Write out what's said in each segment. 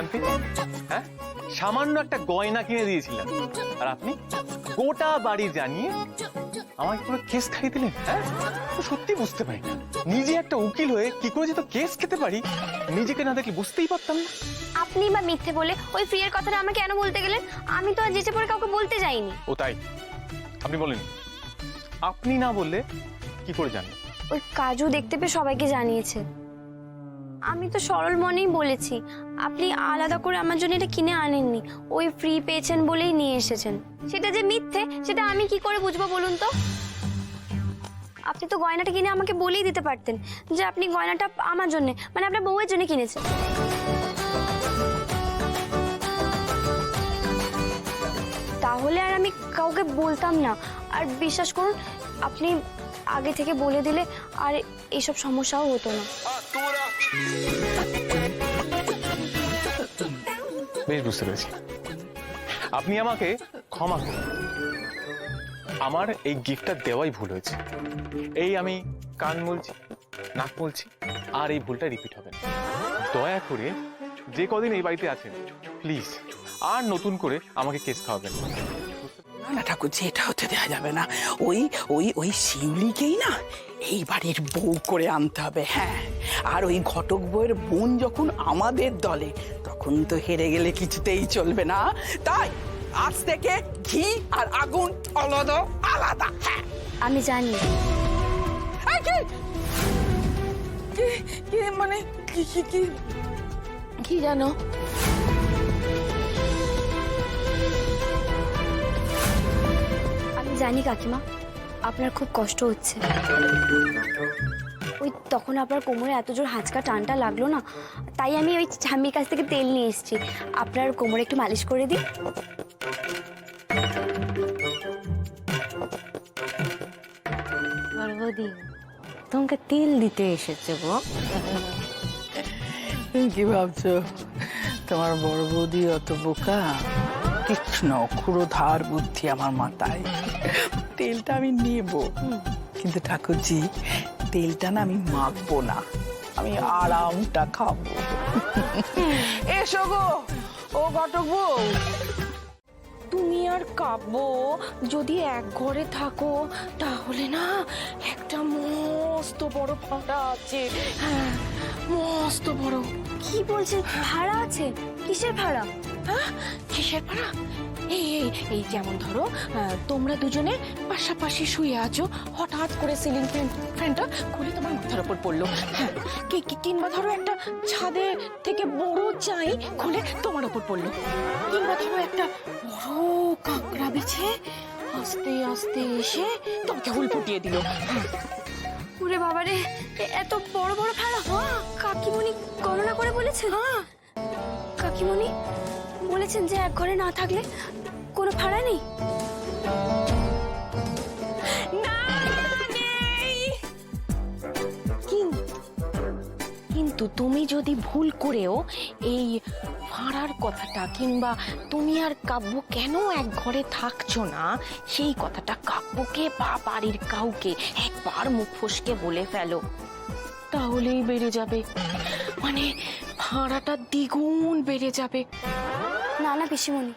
শান্তি? হ্যাঁ, সামান্য একটা গয়না কিনে দিয়েছিলাম আর আপনি গোটা বাড়ি জানিয়ে আমাকে পুরো কেস খাইয়ে দিলেন। হ্যাঁ, সত্যি বুঝতে পারি না, নিজে একটা উকিল হয়ে কি করে যে তো কেস খেতে পারি, নিজেকে না দেখলে বুঝতেই পারতাম না। আপনি বা মিথ্যে বলে ওই ফ্রি এর কথাটা আমাকে কেন বলতে গেলেন? আমি তো আর যেচে পড়ে কাউকে বলতে যাইনি। ও তাই? আপনি বলেন? আপনি না বললে কি করে জানবেন? ওই কাজু দেখতে পেয়ে সবাইকে জানিয়েছে। আমি তো সরল মনেই বলেছি, আপনি আলাদা করে আমার জন্য এটা কিনে আনেননি, ওই ফ্রি পেয়েছেন বলেই নিয়ে এসেছেন। সেটা যে মিথ্যে সেটা আমি কি করে বুঝবো বলুন তো? আপনি তো গয়নাটা কিনে আমাকে বলেই দিতে পারতেন যে আপনি গয়নাটা আমার জন্য, মানে আপনার বউয়ের জন্য কিনেছেন। তাহলে আর আমি কাউকে বলতাম না। আর বিশ্বাস করুন, আপনি আগে থেকে বলে দিলে আর এইসব সমস্যাও হতো না। বেশ, বুঝতে পেরেছি। আপনি আমাকে ক্ষমা করুন, আমার এই গিফটটা দেওয়াই ভুল হয়েছে। এই আমি কান বলছি, নাক বলছি, আর এই ভুলটা রিপিট হবে না। দয়া করে যে কদিন এই বাড়িতে আছেন প্লিজ আর নতুন করে আমাকে কেস খাওয়াবেন না। না ঠাকুরজি, এটা হতে দেওয়া যাবে না। ওই ওই ওই শিউলিকেই না এই বাড়ির বউ করে আনতে হবে। হ্যাঁ, আর ওই ঘটক বউয়ের বোন যখন আমাদের দলে, তখন তো হেরে গেলে কিছুতেই চলবে না। তাই আজ থেকে ঘি আর আগুন আলাদা আলাদা। হ্যাঁ, আমি জানি। মানে কি কি কি কি জানো? আমি জানি কাকিমা, আপনার খুব কষ্ট হচ্ছে। ওই তখন আপনার কোমরে এত জোর হাঁচকা টানটা লাগলো না, তাই আমি ওই ঠাম্মির কাছ থেকে তেল নিয়ে এসেছি। আপনার কোমরে একটু মালিশ করে দিই। বৌদি তোমাকে তেল দিতে এসেছে গো। তুমি কি ভাবছো তোমার বড় বৌদি অত বোকা? তীক্ষ্ণ ক্ষুরোধার বুদ্ধি আমার মাথায়। তেলটা আমি নেব, কিন্তু ঠাকুরজি তেলটা না আমি মাখবো না, আমি আরামটা খাবো। এসো গো ও ঘটক বউ। তুমি আর কাব্য যদি এক ঘরে থাকো তাহলে না একটা মস্ত বড় ফাঁটা আছে। হ্যাঁ, মস্ত বড়। কি বলছেন? ভাড়া আছে? কিসের ভাড়া? হ্যাঁ, কিসের ভাড়া? এই এই এই যেমন ধরো তোমরা দুজনে পাশাপাশি শুয়ে আছো, হঠাৎ করে সিলিং ফ্যানটা খুলে তোমার মাথার উপর পড়লো। হ্যাঁ, কিংবা ধরো একটা ছাদে থেকে বড় চাই খুলে তোমার উপর পড়লো, কিংবা ধরো একটা বড় কাঁকড়া বিছে আস্তে আস্তে এসে তোমাকে হুল ফুটিয়ে দিল। ওরে বাবারে, এত বড় বড় ভাড়া! কাকিমণি গণনা করে বলেছেন? কাকিমণি বলেছেন যে এক ঘরে না থাকলে কোনো ভাড়া নেই। না, নেই। কিন্তু তুমি যদি ভুল করেও এই ভাড়ার কথাটা, কিংবা তুমি আর কাব্য কেন এক ঘরে থাকছো না সেই কথাটা কাব্যকে বা বাড়ির কাউকে একবার মুখ ফসকে বলে ফেলো, তাহলেই বেড়ে যাবে, মানে ভাড়াটা দ্বিগুণ বেড়ে যাবে। না না পিসিমণি,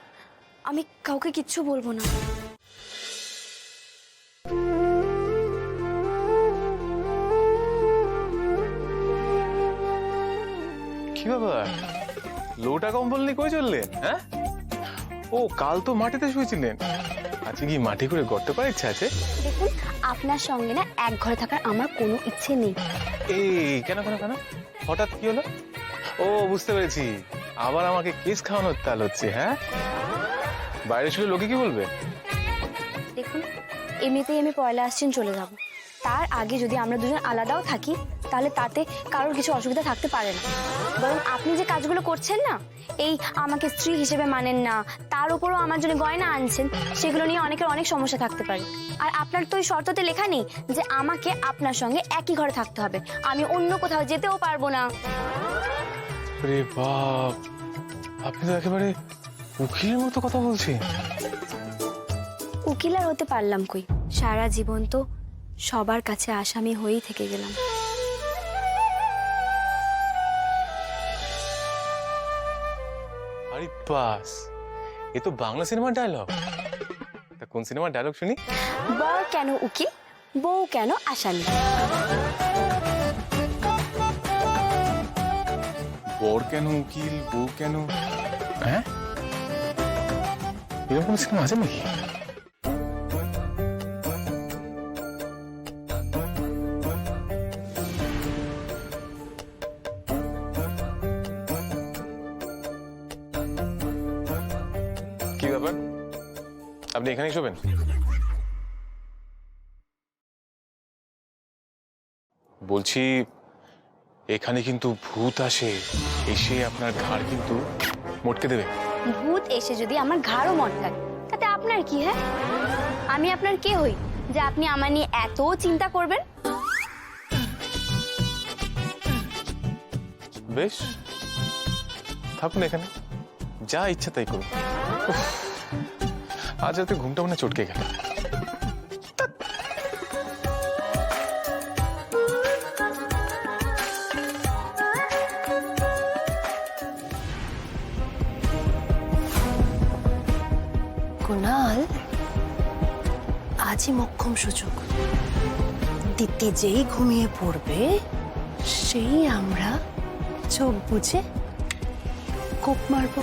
আমি কাউকে কিচ্ছু বলবো না। কি ব্যাপার, লোটা কম্বল নিয়ে কই চললেন? হ্যাঁ, ও কাল তো মাটিতে শুয়েছিলেন, আজকে কি মাটি করে গর্ত করার ইচ্ছা আছে? দেখুন, আপনার সঙ্গে না এক ঘরে থাকার আমার কোনো ইচ্ছে নেই। এই কেন কেন কেন, হঠাৎ কি হলো? ও বুঝতে পেরেছি, আবার আমাকে কেস খাওয়ানোর তাল হচ্ছে। হ্যাঁ, বাইরে শুয়ে লোকে কি বলবে? দেখুন, এমনিতেই আমি পয়লা আসছেন চলে যাব, তার আগে যদি আমরা দুজন আলাদাও থাকি তাহলে তাতে কারোর কিছু অসুবিধা থাকতে পারে না। বরং আপনি যে কাজগুলো করছেন না, এই আমাকে স্ত্রী হিসেবে মানেন না, তার উপরও আমার জন্য গয়না আনছেন, সেগুলো নিয়ে অনেকের অনেক সমস্যা থাকতে পারে। আর আপনার তো ওই শর্ততে লেখা নেই যে আমাকে আপনার সঙ্গে একই ঘরে থাকতে হবে, আমি অন্য কোথাও যেতেও পারবো না। রে বাপ, আপনি তো একেবারে উকিলের মতো কথা বলছেন। উকিল আর হতে পারলাম কই, সারা জীবন তো সবার কাছে আসামি হয়েই থেকে গেলাম। আরে বাস, এ তো বাংলা সিনেমার ডায়লগ। তা কোন সিনেমার ডায়লগ শুনি? বর কেন উকিল, বউ কেন আসামি। বর কেন উকিল, বউ কেন, হ্যাঁ এরকম সিনেমা আছে নাকি? কি ব্যাপার, আপনি এখানেই শোবেন? বলছি এখানে কিন্তু ভূত আসে, এসে আপনার ঘাড় কিন্তু মটকে দেবে। ভূত এসে যদি আমার ঘাড়ও মটকায় তাতে আপনার কি? হ্যাঁ, আমি আপনার কে হই যে আপনি আমার নিয়ে এত চিন্তা করবেন? বেশ, থাকুন এখানে, যা ইচ্ছা তাই করুন। উফ, আজ রাতে ঘুমটা মনে চটকে গেল। কুনাল, আজই মক্ষম সুযোগ। দিদি যেই ঘুমিয়ে পড়বে সেই আমরা চোখ বুজে কোপ মারবো।